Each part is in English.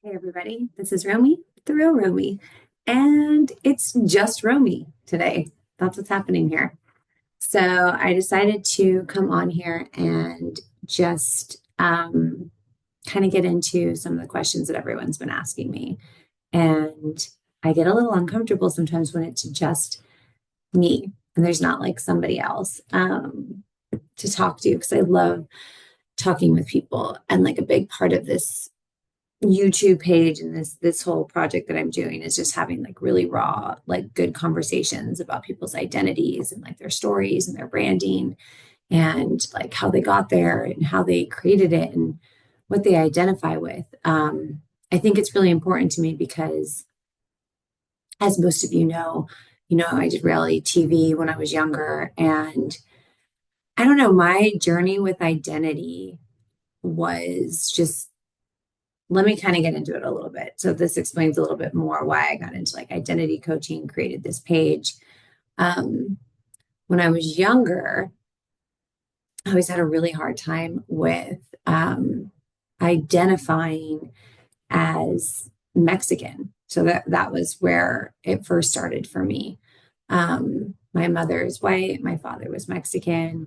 Hey everybody, this is Romy, the real Romy, and it's just Romy today. That's what's happening here. So I decided to come on here and just kind of get into some of the questions that everyone's been asking me. And I get a little uncomfortable sometimes when it's just me and there's not like somebody else to talk to because I love talking with people. And like a big part of this YouTube page and this whole project that I'm doing is just having like really raw, like good conversations about people's identities and like their stories and their branding and like how they got there and how they created it and what they identify with. I think it's really important to me because, as most of I did reality TV when I was younger, and I don't know, my journey with identity was just let me kind of get into it a little bit. So this explains a little bit more why I got into like identity coaching, created this page. Um, when I was younger, I always had a really hard time with identifying as Mexican. So that was where it first started for me. My mother is white, my father was Mexican,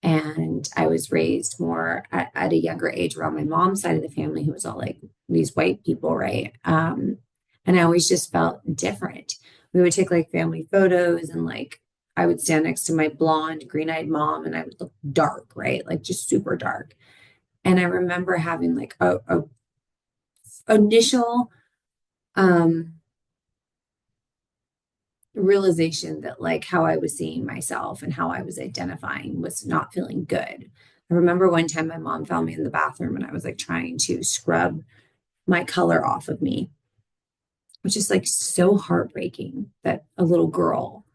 and I was raised more at a younger age around my mom's side of the family, who was all like these white people, right? And I always just felt different. We would take like family photos, and like I would stand next to my blonde, green-eyed mom, and I would look dark, right? Like just super dark. And I remember having like a initial um realization that like how I was seeing myself and how I was identifying was not feeling good. I remember one time my mom found me in the bathroom and I was like trying to scrub my color off of me, which is like so heartbreaking that a little girl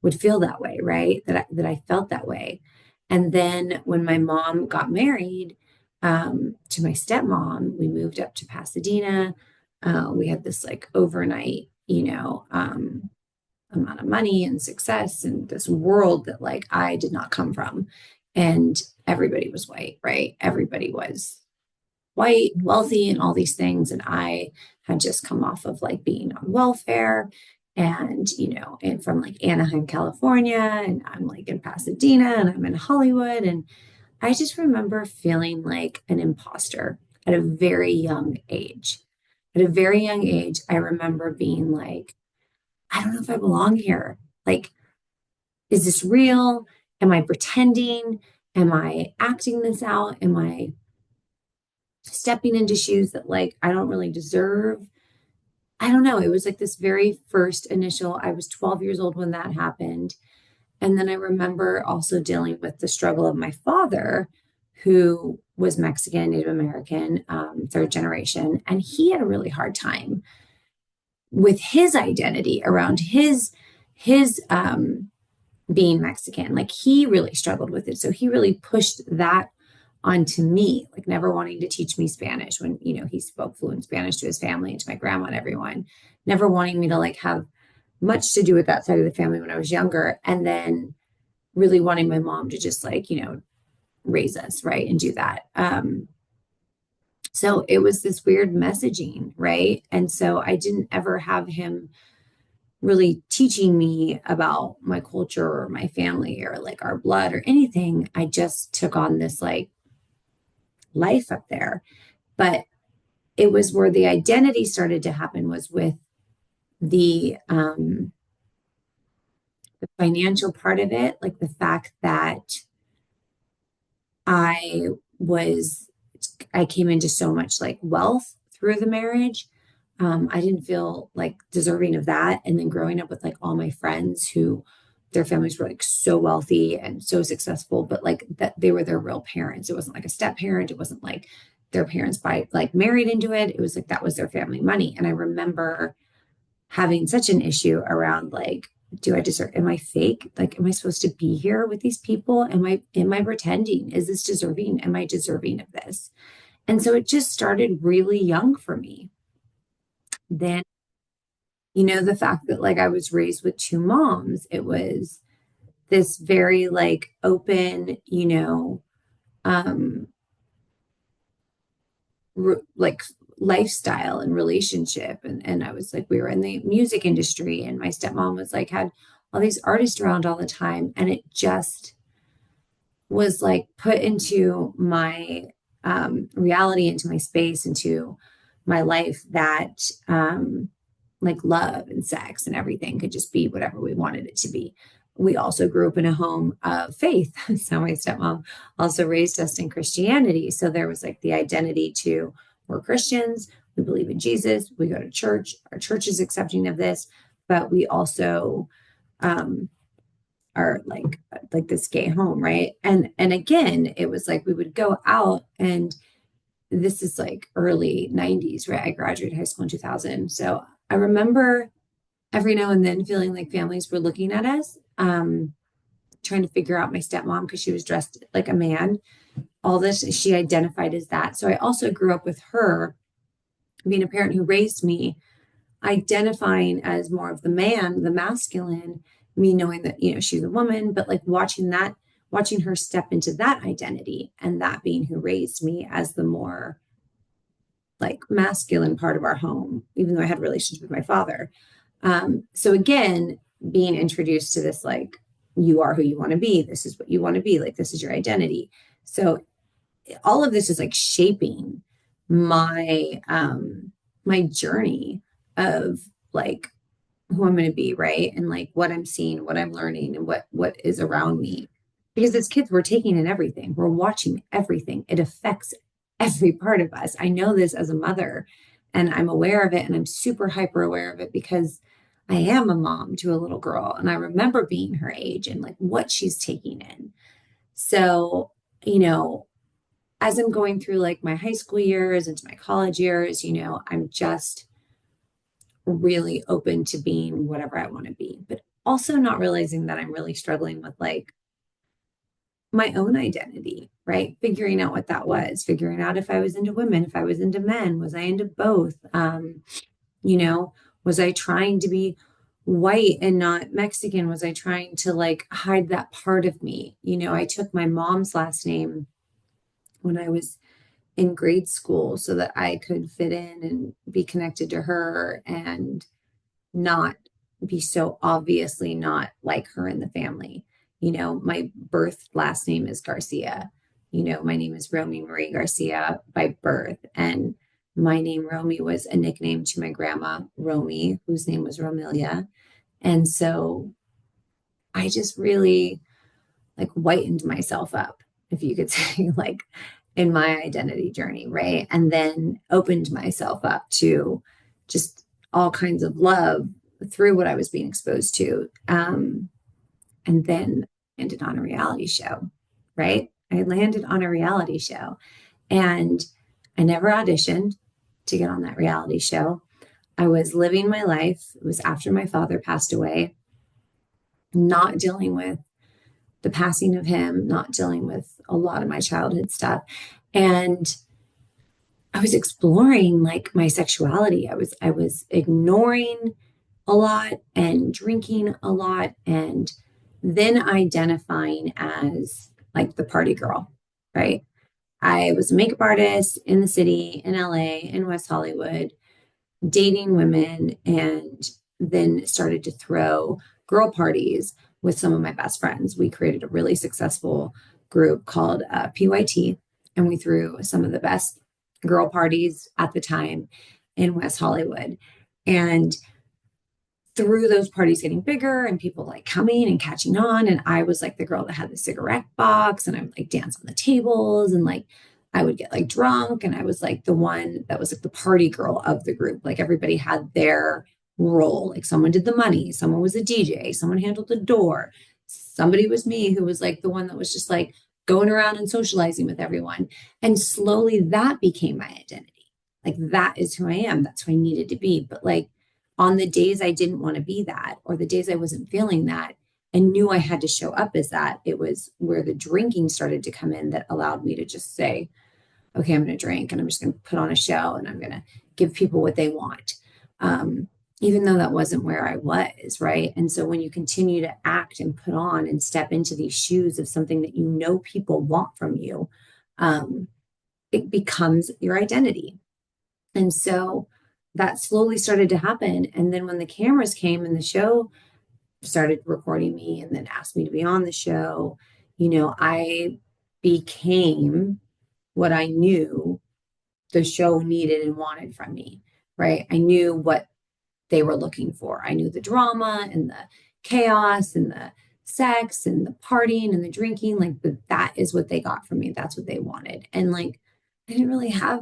would feel that way, right? That I felt that way. And then when my mom got married to my stepmom, we moved up to Pasadena. We had this like overnight, amount of money and success and this world that like I did not come from. And everybody was white, right? Everybody was white, wealthy, and all these things. And I had just come off of like being on welfare and from like Anaheim, California, and I'm like in Pasadena and I'm in Hollywood. And I just remember feeling like an imposter at a very young age. At a very young age, I remember being like, I don't know if I belong here. Like, is this real? Am I pretending? Am I acting this out? Am I stepping into shoes that like I don't really deserve? I don't know. It was like this very first initial, I was 12 years old when that happened. And then I remember also dealing with the struggle of my father, who was Mexican, Native American, third generation. And he had a really hard time with his identity around his being Mexican. Like he really struggled with it. So he really pushed that onto me, like never wanting to teach me Spanish when, he spoke fluent Spanish to his family and to my grandma and everyone, never wanting me to like have much to do with that side of the family when I was younger. And then really wanting my mom to just like, raise us, right? And do that. So it was this weird messaging, right? And so I didn't ever have him really teaching me about my culture or my family or like our blood or anything. I just took on this like life up there. But it was where the identity started to happen was with the financial part of it, like the fact that I was I came into so much like wealth through the marriage. I didn't feel like deserving of that. And then growing up with like all my friends who their families were like so wealthy and so successful, but like that they were their real parents. It wasn't like a step parent. It wasn't like their parents by like married into it. It was like that was their family money. And I remember having such an issue around like, do I deserve, am I fake? Like, am I supposed to be here with these people? Am I pretending? Is this deserving? Am I deserving of this? And so it just started really young for me. Then, the fact that like I was raised with two moms, it was this very like open, um, like lifestyle and relationship. And I was like, we were in the music industry, and my stepmom was like, had all these artists around all the time. And it just was like put into my reality, into my space, into my life that like love and sex and everything could just be whatever we wanted it to be. We also grew up in a home of faith. So my stepmom also raised us in Christianity. So there was like the identity to we're Christians, we believe in Jesus, we go to church, our church is accepting of this, but we also um, are like this gay home, right? And again, it was like we would go out, and this is like early 90s, right? I graduated high school in 2000. So I remember every now and then feeling like families were looking at us, trying to figure out my stepmom because she was dressed like a man. All this, she identified as that. So I also grew up with her being a parent who raised me, identifying as more of the man, the masculine, me knowing that, she's a woman, but like watching her step into that identity, and that being who raised me as the more like masculine part of our home, even though I had relations with my father. So again, being introduced to this, like, you are who you want to be. This is what you want to be. Like, this is your identity. So all of this is like shaping my journey of like who I'm going to be, right? And like what I'm seeing, what I'm learning, and what is around me. Because as kids, we're taking in everything. We're watching everything. It affects every part of us. I know this as a mother, and I'm aware of it, and I'm super hyper aware of it because I am a mom to a little girl, and I remember being her age and like what she's taking in. So, as I'm going through like my high school years into my college years, I'm just really open to being whatever I want to be, but also not realizing that I'm really struggling with like my own identity, right? Figuring out what that was, figuring out if I was into women, if I was into men, was I into both? You know, was I trying to be white and not Mexican? Was I trying to like hide that part of me? I took my mom's last name when I was in grade school so that I could fit in and be connected to her and not be so obviously not like her in the family. My birth last name is Garcia. My name is Romi Marie Garcia by birth. And my name Romi was a nickname to my grandma, Romi, whose name was Romelia. And so I just really like whitened myself up, if you could say, like in my identity journey, right? And then opened myself up to just all kinds of love through what I was being exposed to. And then landed on a reality show, right? I landed on a reality show, and I never auditioned to get on that reality show. I was living my life. It was after my father passed away, not dealing with the passing of him, not dealing with a lot of my childhood stuff. And I was exploring like my sexuality. I was ignoring a lot and drinking a lot, and then identifying as like the party girl, right? I was a makeup artist in the city, in LA, in West Hollywood, dating women, and then started to throw girl parties with some of my best friends. We created a really successful group called PYT, and we threw some of the best girl parties at the time in West Hollywood. And through those parties getting bigger and people like coming and catching on, and I was like the girl that had the cigarette box, and I would like dance on the tables, and like I would get like drunk, and I was like the one that was like the party girl of the group. Like everybody had their role. Like someone did the money, someone was a DJ, someone handled the door, somebody was me who was like the one that was just like going around and socializing with everyone. And slowly that became my identity. Like that is who I am, that's who I needed to be. But like on the days I didn't want to be that, or the days I wasn't feeling that and knew I had to show up as that, it was where the drinking started to come in that allowed me to just say, okay, I'm going to drink, and I'm just going to put on a show, and I'm going to give people what they want. Even though that wasn't where I was, right? And so when you continue to act and put on and step into these shoes of something that people want from you, it becomes your identity. And so that slowly started to happen. And then when the cameras came and the show started recording me and then asked me to be on the show, I became what I knew the show needed and wanted from me, right? I knew what they were looking for. I knew the drama and the chaos and the sex and the partying and the drinking. Like, but that is what they got from me. That's what they wanted. And like, I didn't really have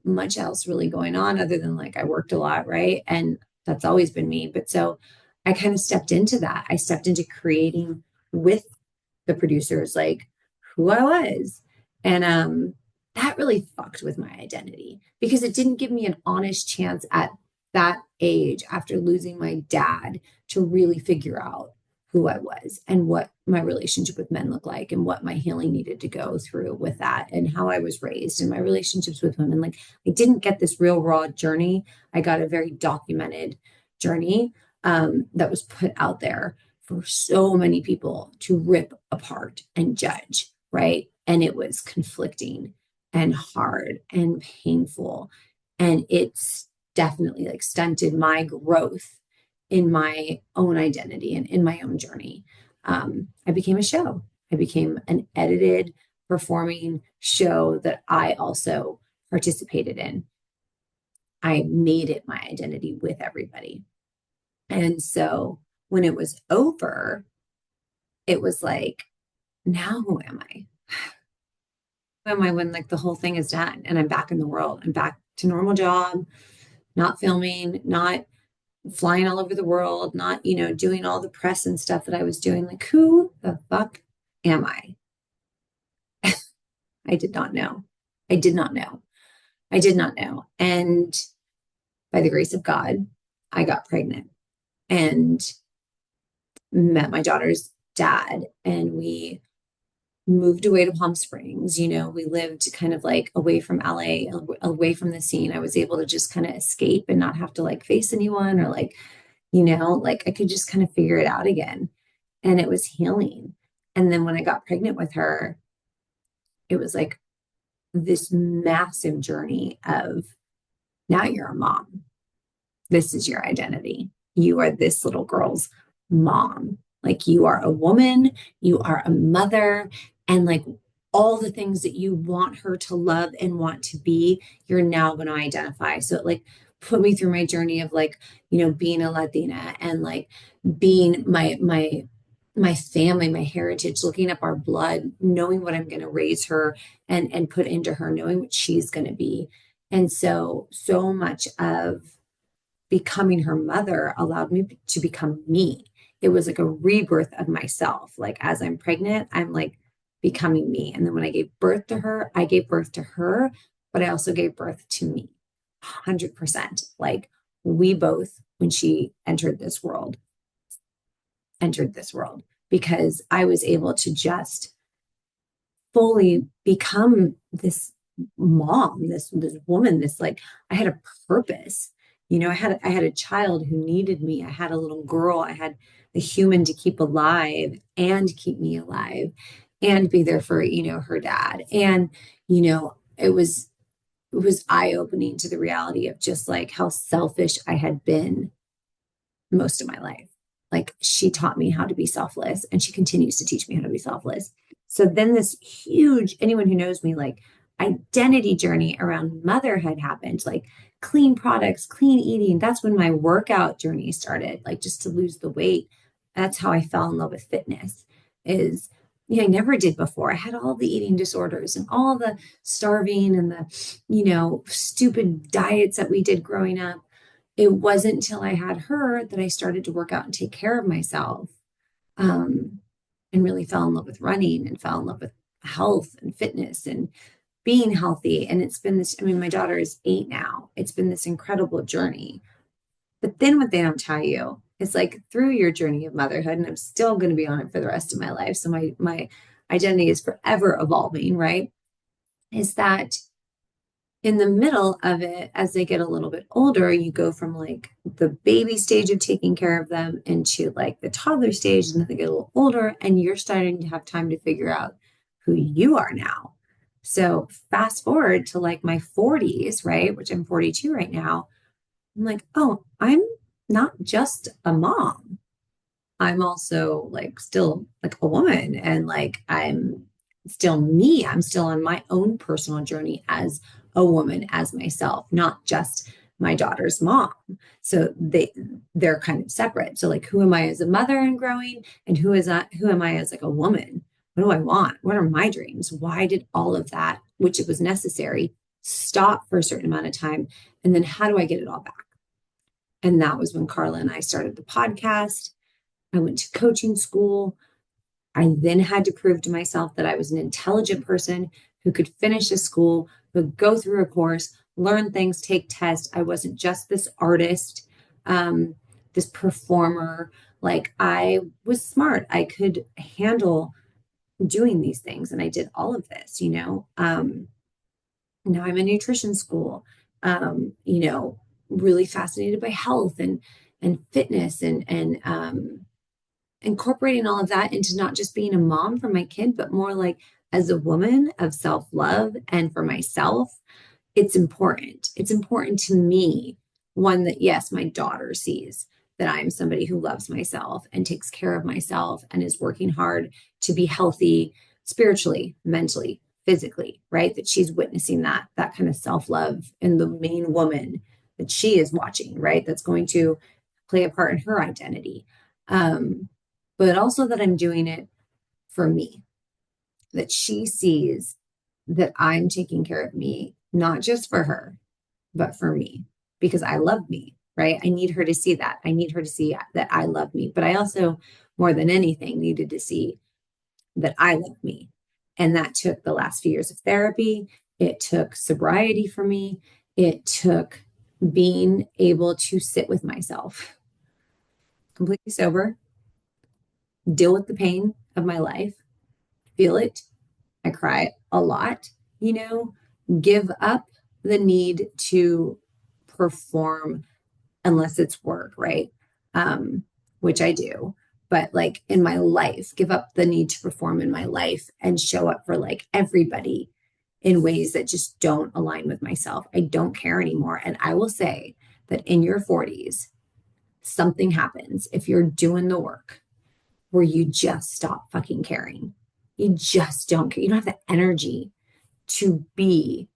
much else really going on other than like I worked a lot, right? And that's always been me. But so I kind of stepped into that. I stepped into creating with the producers, like who I was. And that really fucked with my identity because it didn't give me an honest chance at that age after losing my dad to really figure out who I was and what my relationship with men looked like and what my healing needed to go through with that and how I was raised and my relationships with women. Like, I didn't get this real raw journey. I got a very documented journey that was put out there for so many people to rip apart and judge, right? And it was conflicting and hard and painful. And it's definitely like stunted my growth in my own identity and in my own journey. I became a show. I became an edited performing show that I also participated in. I made it my identity with everybody. And so when it was over, it was like, now who am I? Who am I when like the whole thing is done and I'm back in the world? I'm back to normal job, not filming, not flying all over the world, not, doing all the press and stuff that I was doing. Like, who the fuck am I? I did not know. I did not know. I did not know. And by the grace of God, I got pregnant and met my daughter's dad. And we moved away to Palm Springs. We lived kind of like away from LA, away from the scene. I was able to just kind of escape and not have to like face anyone or like, like I could just kind of figure it out again. And it was healing. And then when I got pregnant with her, it was like this massive journey of now you're a mom. This is your identity. You are this little girl's mom. Like, you are a woman, you are a mother, and like all the things that you want her to love and want to be, you're now going to identify. So it like put me through my journey of like, being a Latina and like being my family, my heritage, looking up our blood, knowing what I'm going to raise her and put into her, knowing what she's going to be. And so much of becoming her mother allowed me to become me. It was like a rebirth of myself. Like, as I'm pregnant, I'm like becoming me. And then when I gave birth to her, I gave birth to her, but I also gave birth to me 100%. Like, we both, when she entered this world because I was able to just fully become this mom, this woman, this like I had a purpose. I had a child who needed me. I had a little girl. I had the human to keep alive and keep me alive and be there for, her dad. And, it was eye-opening to the reality of just like how selfish I had been most of my life. Like, she taught me how to be selfless and she continues to teach me how to be selfless. So then this huge, anyone who knows me, like identity journey around motherhood happened, like clean products, clean eating. That's when my workout journey started, like just to lose the weight. That's how I fell in love with fitness is, I never did before. I had all the eating disorders and all the starving and the, stupid diets that we did growing up. It wasn't until I had her that I started to work out and take care of myself, and really fell in love with running and fell in love with health and fitness and being healthy. And it's been this, I mean, my daughter is 8 now. It's been this incredible journey. But then what they don't tell you is like through your journey of motherhood, and I'm still going to be on it for the rest of my life. So my identity is forever evolving, right? Is that in the middle of it, as they get a little bit older, you go from like the baby stage of taking care of them into like the toddler stage, and then they get a little older, and you're starting to have time to figure out who you are now. So fast forward to like my 40s, right? Which I'm 42 right now. I'm like, oh, I'm not just a mom. I'm also like still like a woman and like I'm still me. I'm still on my own personal journey as a woman, as myself, not just my daughter's mom. So they're kind of separate. So like who am I as a mother and growing and who am I as like a woman? What do I want? What are my dreams? Why did all of that, which it was necessary, stop for a certain amount of time? And then how do I get it all back? And that was when Carla and I started the podcast. I went to coaching school. I then had to prove to myself that I was an intelligent person who could finish a school, who could go through a course, learn things, take tests. I wasn't just this artist, um, this performer. Like I was smart. I could handle doing these things. And I did all of this. Now I'm in nutrition school, really fascinated by health and fitness and incorporating all of that into not just being a mom for my kid, but more like as a woman of self love and for myself. It's important. It's important to me, one that, yes, my daughter sees that I'm somebody who loves myself and takes care of myself and is working hard to be healthy spiritually, mentally, physically, right? That she's witnessing that kind of self-love in the main woman that she is watching, right? That's going to play a part in her identity. Um, but also that I'm doing it for me, that she sees that I'm taking care of me, not just for her, but for me, because I love me, right? I need her to see that. I need her to see that I love me. But I also, more than anything, needed to see that I love me. And that took the last few years of therapy. It took sobriety for me. It took being able to sit with myself completely sober, deal with the pain of my life, feel it. I cry a lot, you know, give up the need to perform unless it's work, right? Which I do. But like in my life, give up the need to perform in my life and show up for like everybody in ways that just don't align with myself. I don't care anymore. And I will say that in your 40s, something happens if you're doing the work where you just stop fucking caring. You just don't care. You don't have the energy to be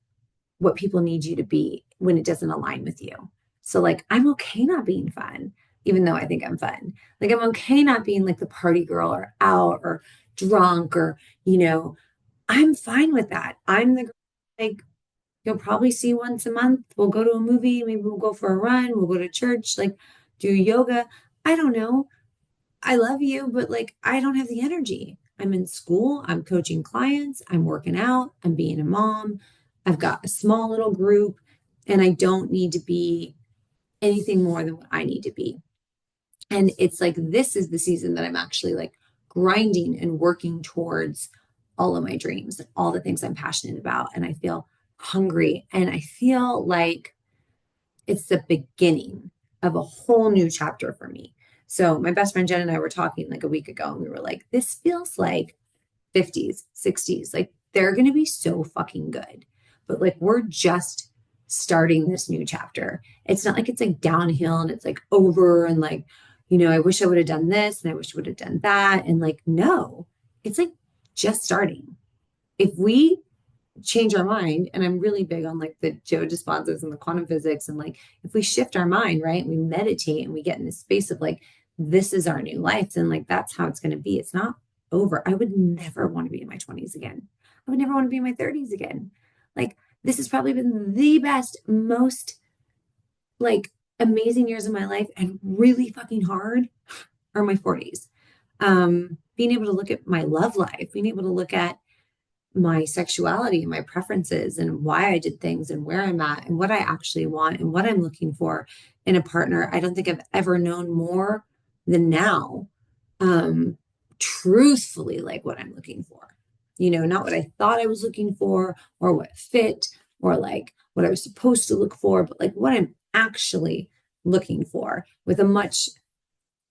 what people need you to be when it doesn't align with you. So like I'm okay not being fun, even though I think I'm fun. Like I'm okay not being like the party girl or out or drunk or, I'm fine with that. I'm the girl like you'll probably see once a month. We'll go to a movie, maybe we'll go for a run, we'll go to church, like do yoga. I don't know. I love you, but like I don't have the energy. I'm in school, I'm coaching clients, I'm working out, I'm being a mom. I've got a small little group, and I don't need to be anything more than what I need to be. And it's like this is the season that I'm actually like grinding and working towards all of my dreams, all the things I'm passionate about. And I feel hungry and I feel like it's the beginning of a whole new chapter for me. So my best friend Jen and I were talking like a week ago, and we were like, this feels like 50s, 60s. Like they're going to be so fucking good. But like we're just starting this new chapter. It's not like it's like downhill and it's like over and like, I wish I would have done this and I wish I would have done that. And like, no, it's like just starting. If we change our mind, and I'm really big on like the Joe Dispenza's and the quantum physics, and like if we shift our mind, right, we meditate and we get in this space of like this is our new life, and like that's how it's going to be. It's not over. I would never want to be in my 20s again. I would never want to be in my 30s again. Like this has probably been the best, most like amazing years of my life, and really fucking hard are my 40s. Being able to look at my love life, being able to look at my sexuality and my preferences and why I did things and where I'm at and what I actually want and what I'm looking for in a partner. I don't think I've ever known more than now, um, truthfully, like what I'm looking for. Not what I thought I was looking for or what fit or like what I was supposed to look for, but like what I'm actually looking for with a much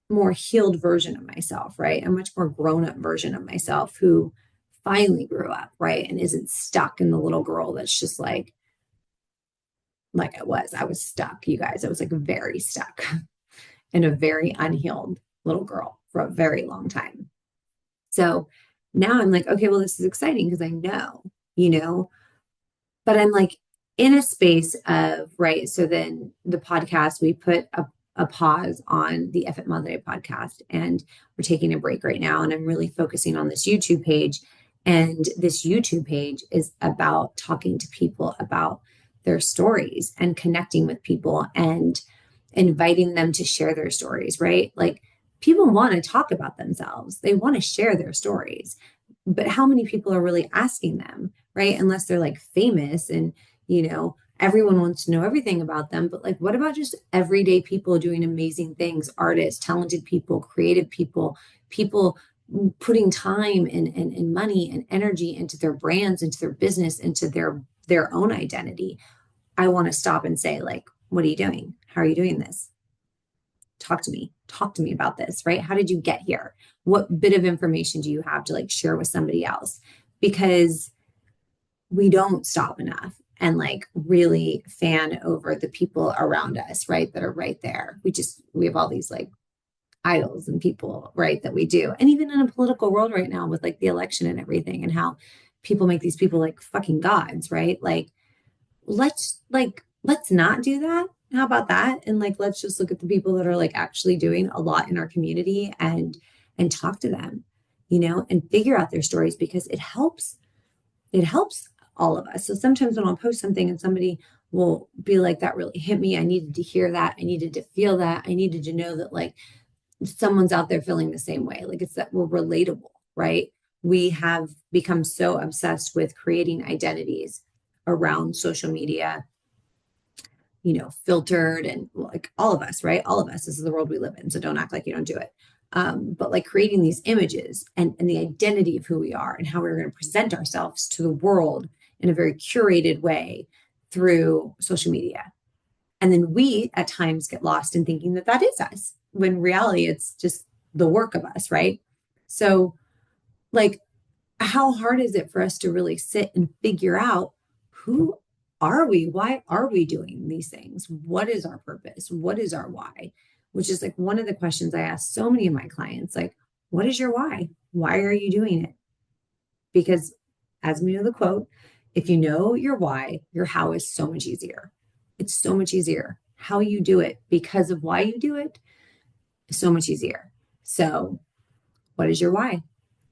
more healed version of myself, right? A much more grown up version of myself who finally grew up, right? And isn't stuck in the little girl that's just like I was stuck, you guys. I was like very stuck in a very unhealed little girl for a very long time. So now I'm like, okay, well, this is exciting because I know, you know, but I'm like in a space of, right. So then the podcast, we put a pause on the F at Mother Day podcast, and we're taking a break right now. And I'm really focusing on this YouTube page. And this YouTube page is about talking to people about their stories and connecting with people and inviting them to share their stories, right? Like people want to talk about themselves, they want to share their stories. But how many people are really asking them, right? Unless they're like famous and, everyone wants to know everything about them. But like, what about just everyday people doing amazing things, artists, talented people, creative people, people putting time and money and energy into their brands, into their business, into their own identity? I want to stop and say, like, what are you doing? How are you doing this? Talk to me. Talk to me about this, right? How did you get here? What bit of information do you have to like share with somebody else? Because we don't stop enough and like really fan over the people around us, right? That are right there. We have all these like idols and people, right? That we do. And even in a political world right now with like the election and everything and how people make these people like fucking gods, right? Let's not do that. How about that? And like let's just look at the people that are like actually doing a lot in our community and talk to them, and figure out their stories because it helps all of us. So sometimes when I'll post something and somebody will be like, that really hit me. I needed to hear that. I needed to feel that. I needed to know that like someone's out there feeling the same way. Like it's that we're relatable, right? We have become so obsessed with creating identities around social media, filtered and like all of us, right? All of us. This is the world we live in. So don't act like you don't do it. But like creating these images and the identity of who we are and how we're going to present ourselves to the world in a very curated way through social media. And then we at times get lost in thinking that that is us, when in reality it's just the work of us, right? So, like, how hard is it for us to really sit and figure out who are we? Why are we doing these things? What is our purpose? What is our why? Which is like one of the questions I ask so many of my clients, like, what is your why? Why are you doing it? Because as we know the quote, if you know your why, your how is so much easier. It's so much easier. How you do it because of why you do it is so much easier. So, what is your why?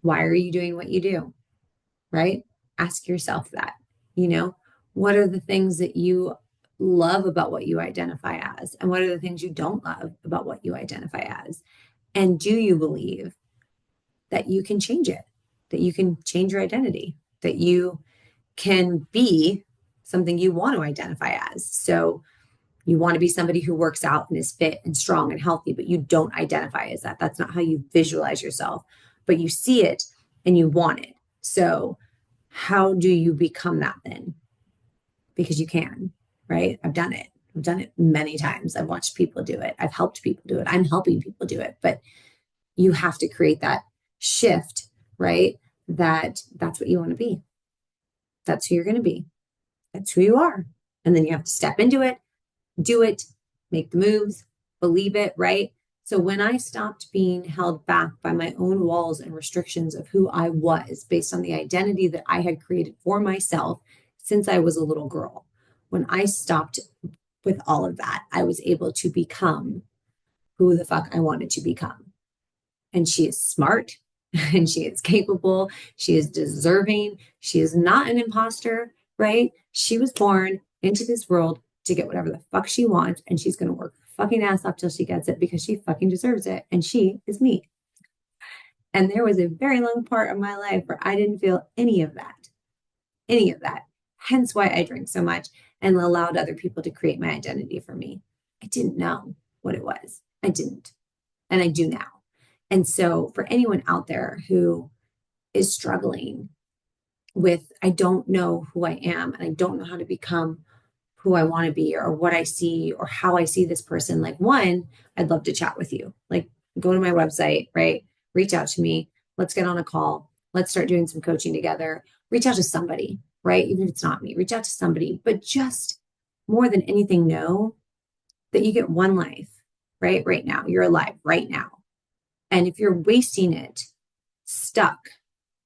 Why are you doing what you do? Right? Ask yourself that. You know, what are the things that you love about what you identify as? And what are the things you don't love about what you identify as? And do you believe that you can change it, that you can change your identity, that you can be something you want to identify as? So you want to be somebody who works out and is fit and strong and healthy, but you don't identify as that. That's not how you visualize yourself, but you see it and you want it. So how do you become that then? Because you can, right? I've done it. I've done it many times. I've watched people do it. I've helped people do it. I'm helping people do it. But you have to create that shift, right? That's what you want to be. That's who you're going to be. That's who you are. And then you have to step into it, do it, make the moves, believe it, right? So when I stopped being held back by my own walls and restrictions of who I was based on the identity that I had created for myself since I was a little girl, when I stopped with all of that, I was able to become who the fuck I wanted to become. And she is smart and she is capable. She is deserving. She is not an imposter, right? She was born into this world to get whatever the fuck she wants. And she's going to work her fucking ass off till she gets it because she fucking deserves it. And she is me. And there was a very long part of my life where I didn't feel any of that, any of that. Hence why I drank so much and allowed other people to create my identity for me. I didn't know what it was. I didn't. And I do now. And so for anyone out there who is struggling with, I don't know who I am and I don't know how to become who I want to be or what I see or how I see this person, like one, I'd love to chat with you. Like go to my website, right? Reach out to me. Let's get on a call. let's start doing some coaching together. Reach out to somebody, right? Even if it's not me, reach out to somebody, but just more than anything, know that you get one life, right? Right now, you're alive right now. And if you're wasting it stuck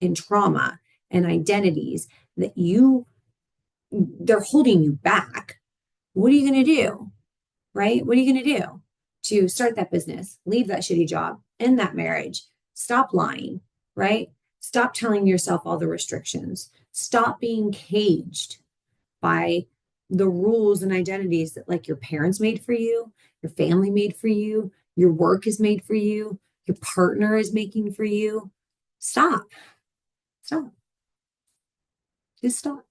in trauma and identities that they're holding you back, what are you going to do? Right? What are you going to do to start that business, leave that shitty job, end that marriage, stop lying, right? Stop telling yourself all the restrictions, stop being caged by the rules and identities that like your parents made for you, your family made for you, your work is made for you, your partner is making for you. Stop, stop, just stop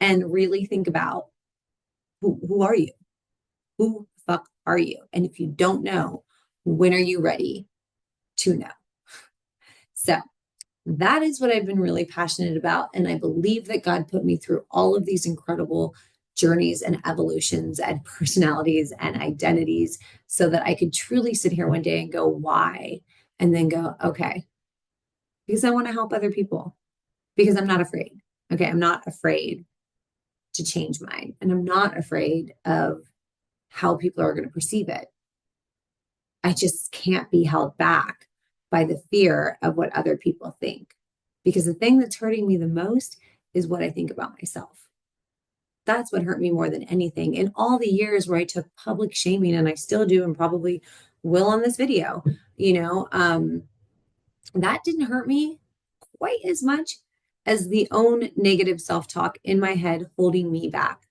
and really think about who are you? Who the fuck are you? And if you don't know, when are you ready to know? So that is what I've been really passionate about. And I believe that God put me through all of these incredible journeys and evolutions and personalities and identities so that I could truly sit here one day and go, why? And then go, okay, because I want to help other people, because I'm not afraid. Okay, I'm not afraid to change mine. And I'm not afraid of how people are going to perceive it. I just can't be held back by the fear of what other people think. Because the thing that's hurting me the most is what I think about myself. That's what hurt me more than anything. In all the years where I took public shaming, and I still do, and probably will on this video, you know, that didn't hurt me quite as much as the own negative self-talk in my head holding me back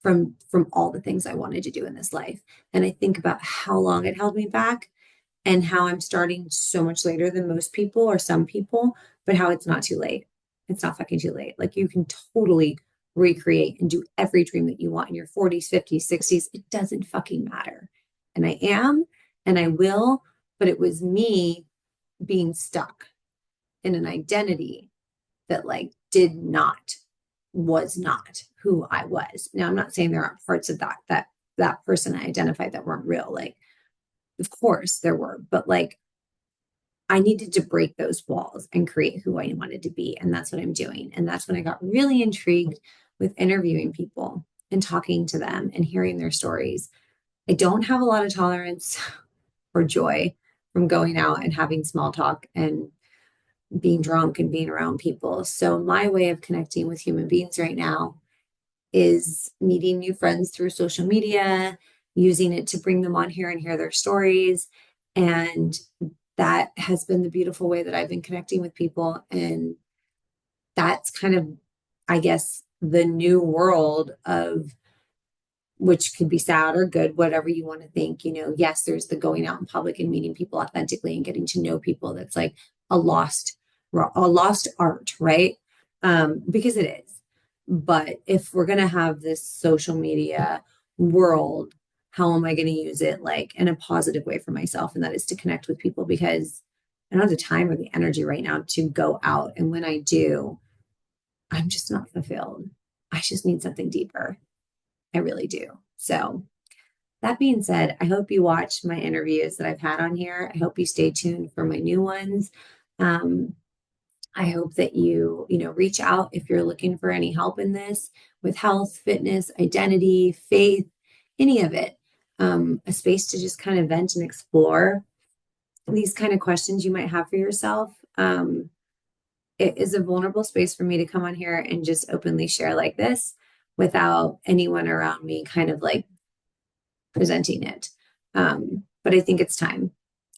from all the things I wanted to do in this life. And I think about how long it held me back and how I'm starting so much later than most people or some people, but how it's not too late. It's not fucking too late. Like you can totally recreate and do every dream that you want in your 40s, 50s, 60s. It doesn't fucking matter. And I am and I will, but it was me being stuck in an identity that like was not who I was. Now I'm not saying there aren't parts of that person I identified that weren't real. Like, of course there were, but like I needed to break those walls and create who I wanted to be. And that's what I'm doing. And that's when I got really intrigued with interviewing people and talking to them and hearing their stories. I don't have a lot of tolerance or joy from going out and having small talk and being drunk and being around people. So my way of connecting with human beings right now is meeting new friends through social media, using it to bring them on here and hear their stories. And that has been the beautiful way that I've been connecting with people. And that's kind of, I guess, the new world of which could be sad or good, whatever you want to think. You know, yes, there's the going out in public and meeting people authentically and getting to know people. That's like a lost art, right? Because it is. But if we're going to have this social media world, how am I going to use it like in a positive way for myself? And that is to connect with people because I don't have the time or the energy right now to go out. And when I do, I'm just not fulfilled. I just need something deeper. I really do. So that being said, I hope you watch my interviews that I've had on here. I hope you stay tuned for my new ones. Um, I hope that you reach out if you're looking for any help in this with health, fitness, identity, faith, any of it. A space to just kind of vent and explore these kind of questions you might have for yourself. It is a vulnerable space for me to come on here and just openly share like this without anyone around me kind of like presenting it. But I think it's time.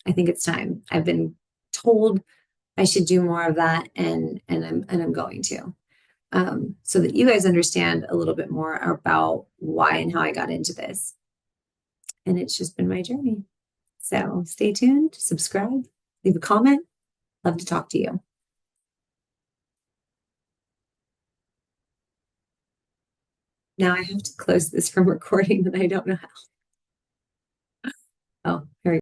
I think it's time. I've been told I should do more of that, and I'm going to, so that you guys understand a little bit more about why and how I got into this. And it's just been my journey. So stay tuned, subscribe, leave a comment. Love to talk to you. Now I have to close this from recording, and I don't know how. Oh.